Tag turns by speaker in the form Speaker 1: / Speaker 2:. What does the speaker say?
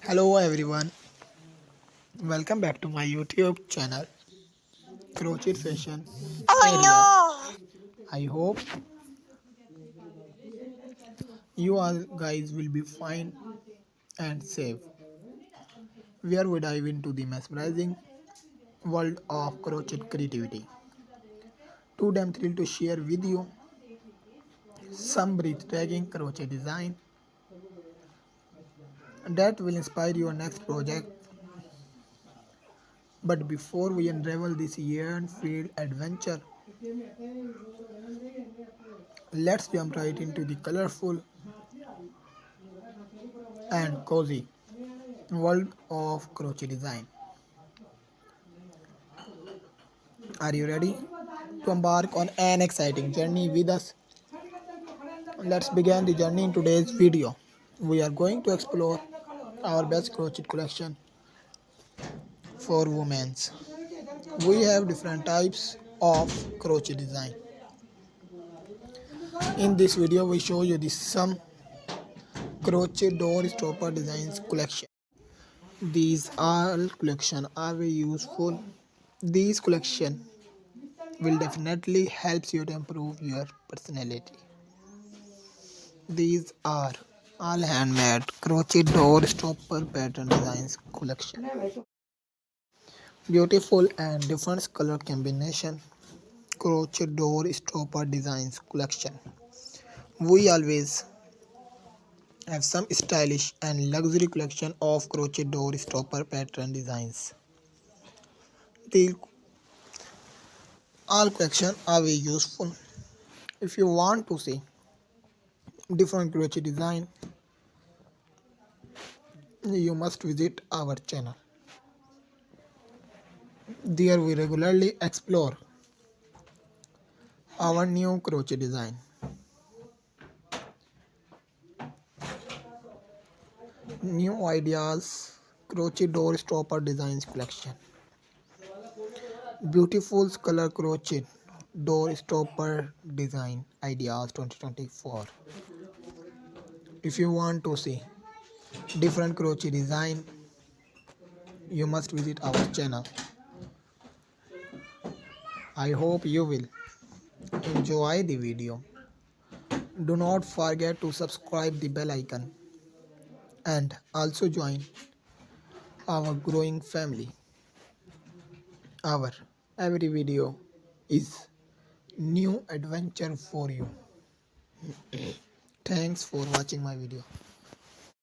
Speaker 1: Hello everyone, welcome back to my YouTube channel Crochet Fashion Area. I hope you all guys will be fine and safe. Where we dive into the mesmerizing world of crochet creativity. Today I'm thrilled to share with you some breathtaking crochet design that will inspire your next project. But before we unravel this yarn-filled adventure, let's jump right into the colorful and cozy world of crochet design. Are you ready to embark on an exciting journey with us? Let's begin the journey in today's video. We are going to explore our best crochet collection for women. We have different types of crochet design. In this video, we show you the some crochet door stopper designs collection. These all collection are very useful. These collection will definitely help you to improve your personality. These are all handmade crochet door stopper pattern designs collection. Beautiful and different color combination crochet door stopper designs collection. We always have some stylish and luxury collection of crochet door stopper pattern designs. The all collection are very useful. If you want to see different crochet design, you must visit our channel. There we regularly explore our new crochet design. New ideas crochet door stopper designs collection. Beautiful color crochet door stopper design ideas 2024. If you want to see different crochet design, you must visit our channel. I hope you will enjoy the video. Do not forget to subscribe the bell icon and also join our growing family. Our every video is new adventure for you. Thanks for watching my video.